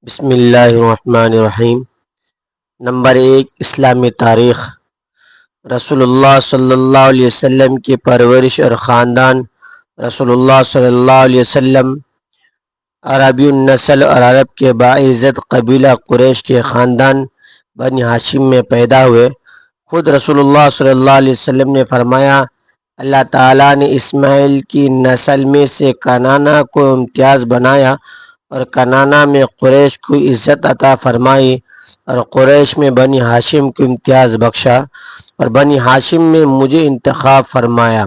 بسم اللہ الرحمن الرحیم۔ نمبر 1، اسلامی تاریخ۔ رسول اللہ صلی اللہ علیہ وسلم کی پرورش اور خاندان۔ رسول اللہ صلی اللہ علیہ وسلم عربی النسل اور عرب کے باعزت قبیلہ قریش کے خاندان بنی ہاشم میں پیدا ہوئے۔ خود رسول اللہ صلی اللہ علیہ وسلم نے فرمایا، اللہ تعالیٰ نے اسماعیل کی نسل میں سے کنانہ کو امتیاز بنایا اور کنانہ میں قریش کو عزت عطا فرمائی، اور قریش میں بنی ہاشم کو امتیاز بخشا، اور بنی ہاشم میں مجھے انتخاب فرمایا۔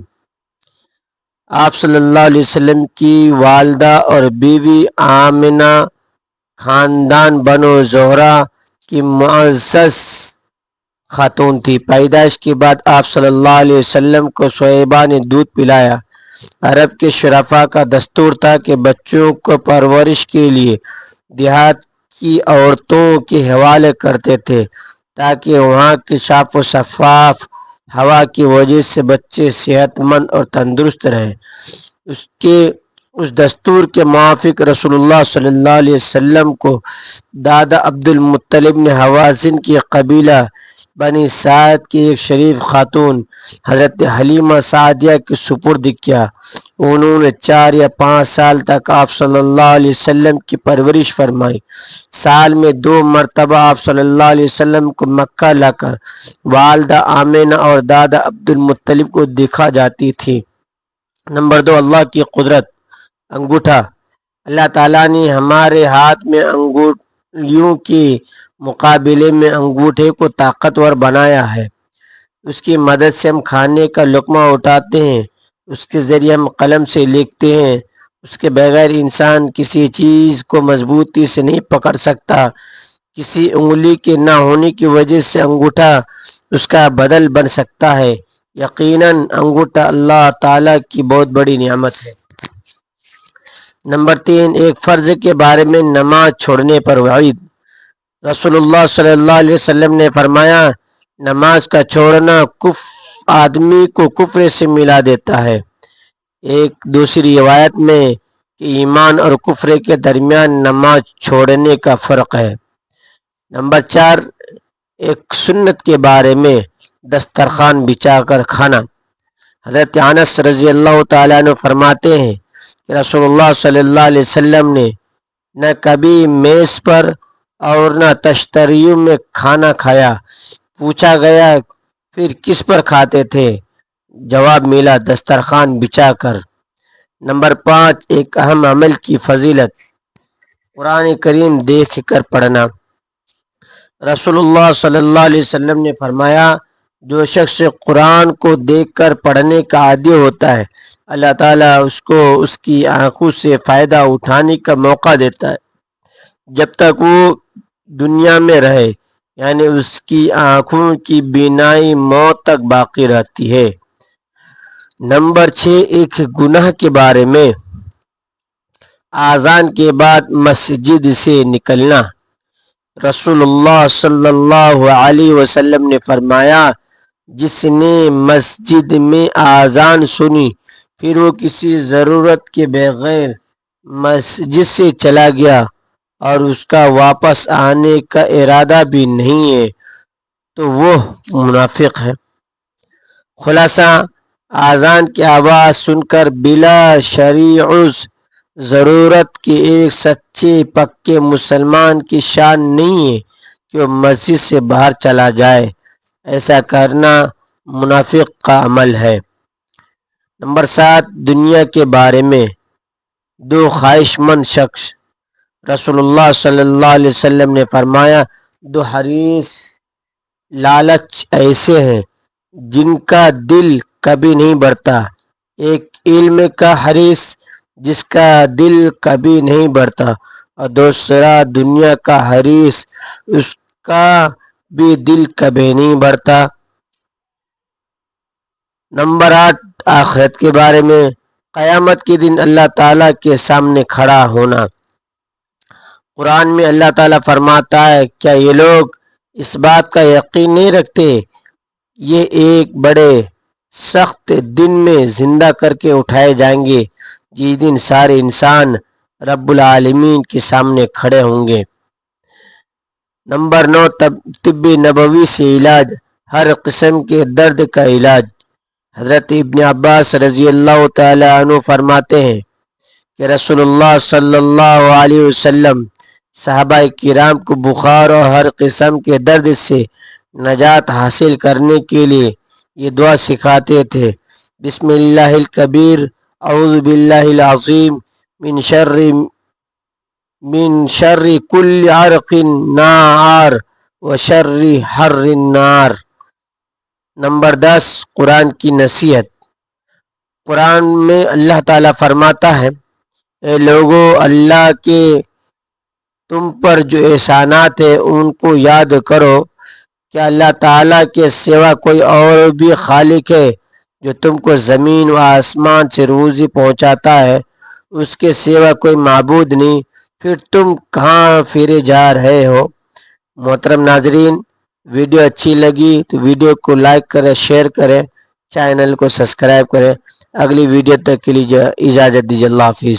آپ صلی اللہ علیہ وسلم کی والدہ اور بیوی آمنہ خاندان بنو زہرہ کی معزز خاتون تھی۔ پیدائش کے بعد آپ صلی اللہ علیہ وسلم کو صہیبہ نے دودھ پلایا۔ عرب کے شرفاء کا دستور تھا کہ بچوں کو پرورش کے لیے دیہات کی عورتوں کے حوالے کرتے تھے تاکہ وہاں کی صاف و شفاف ہوا کی وجہ سے بچے صحت مند اور تندرست رہیں۔ اس دستور کے موافق رسول اللہ صلی اللہ علیہ وسلم کو دادا عبد المطلب نے حوازن کی قبیلہ بنی سعد کی ایک شریف خاتون حضرت حلیمہ سعدیہ کے سپرد کیا۔ انہوں نے 4 یا 5 سال تک آپ صلی اللہ علیہ وسلم کی پرورش فرمائی۔ سال میں 2 مرتبہ آپ صلی اللہ علیہ وسلم کو مکہ لا کر والدہ آمنہ اور دادا عبد المطلب کو دکھا جاتی تھی۔ نمبر 2، اللہ کی قدرت۔ انگوٹھا۔ اللہ تعالیٰ نے ہمارے ہاتھ میں انگلیوں کے مقابلے میں انگوٹھے کو طاقتور بنایا ہے۔ اس کی مدد سے ہم کھانے کا لقمہ اٹھاتے ہیں، اس کے ذریعے ہم قلم سے لکھتے ہیں۔ اس کے بغیر انسان کسی چیز کو مضبوطی سے نہیں پکڑ سکتا۔ کسی انگلی کے نہ ہونے کی وجہ سے انگوٹھا اس کا بدل بن سکتا ہے۔ یقیناً انگوٹھا اللہ تعالیٰ کی بہت بڑی نعمت ہے۔ نمبر 3، ایک فرض کے بارے میں نماز چھوڑنے پر وعید۔ رسول اللہ صلی اللہ علیہ وسلم نے فرمایا، نماز کا چھوڑنا آدمی کو کفر سے ملا دیتا ہے۔ ایک دوسری روایت میں کہ ایمان اور کفر کے درمیان نماز چھوڑنے کا فرق ہے۔ نمبر 4، ایک سنت کے بارے میں دسترخوان بچھا کر کھانا۔ حضرت انس رضی اللہ تعالیٰ عنہ فرماتے ہیں کہ رسول اللہ صلی اللہ علیہ وسلم نے نہ کبھی میز پر اور نہ تشتریوں میں کھانا کھایا۔ پوچھا گیا پھر کس پر کھاتے تھے؟ جواب ملا، دسترخوان بچھا کر۔ نمبر 5، ایک اہم عمل کی فضیلت۔ قرآن کریم دیکھ کر پڑھنا۔ رسول اللہ صلی اللہ علیہ وسلم نے فرمایا، جو شخص قرآن کو دیکھ کر پڑھنے کا عادی ہوتا ہے، اللہ تعالیٰ اس کو اس کی آنکھوں سے فائدہ اٹھانے کا موقع دیتا ہے جب تک وہ دنیا میں رہے، یعنی اس کی آنکھوں کی بینائی موت تک باقی رہتی ہے۔ نمبر 6، ایک گناہ کے بارے میں اذان کے بعد مسجد سے نکلنا۔ رسول اللہ صلی اللہ علیہ وسلم نے فرمایا، جس نے مسجد میں اذان سنی پھر وہ کسی ضرورت کے بغیر مسجد سے چلا گیا اور اس کا واپس آنے کا ارادہ بھی نہیں ہے تو وہ منافق ہے۔ خلاصہ، اذان کی آواز سن کر بلا شرعی عذر ضرورت کے ایک سچے پکے مسلمان کی شان نہیں ہے کہ وہ مسجد سے باہر چلا جائے۔ ایسا کرنا منافق کا عمل ہے۔ نمبر 7، دنیا کے بارے میں 2 خواہش مند شخص۔ رسول اللہ صلی اللہ علیہ وسلم نے فرمایا، 2 حریص لالچ ایسے ہیں جن کا دل کبھی نہیں بڑھتا۔ ایک علم کا حریص جس کا دل کبھی نہیں بڑھتا، اور دوسرا دنیا کا حریص اس کا بھی دل کبھی نہیں بڑھتا۔ نمبر 8، آخرت کے بارے میں قیامت کے دن اللہ تعالیٰ کے سامنے کھڑا ہونا۔ قرآن میں اللہ تعالیٰ فرماتا ہے، کیا یہ لوگ اس بات کا یقین نہیں رکھتے یہ ایک بڑے سخت دن میں زندہ کر کے اٹھائے جائیں گے، جس دن سارے انسان رب العالمین کے سامنے کھڑے ہوں گے۔ نمبر 9 طب نبوی سے علاج، ہر قسم کے درد کا علاج۔ حضرت ابن عباس رضی اللہ تعالی عنہ فرماتے ہیں کہ رسول اللہ صلی اللہ علیہ وسلم صحابہ کرام کو بخار اور ہر قسم کے درد سے نجات حاصل کرنے کے لیے یہ دعا سکھاتے تھے: بسم اللہ الکبیر، اعوذ باللہ العظیم، من شر کل عرق نار و شر حر النار۔ نمبر 10 قرآن کی نصیحت۔ قرآن میں اللہ تعالیٰ فرماتا ہے: اے لوگو، اللہ کے تم پر جو احسانات ہیں ان کو یاد کرو۔ کیا اللہ تعالیٰ کے سوا کوئی اور بھی خالق ہے جو تم کو زمین و آسمان سے روزی پہنچاتا ہے؟ اس کے سوا کوئی معبود نہیں، پھر تم کہاں پھرے جا رہے ہو؟ محترم ناظرین، ویڈیو اچھی لگی تو ویڈیو کو لائک کریں، شیئر کریں، چینل کو سبسکرائب کریں۔ اگلی ویڈیو تک کے لیے اجازت دیجیے۔ اللہ حافظ۔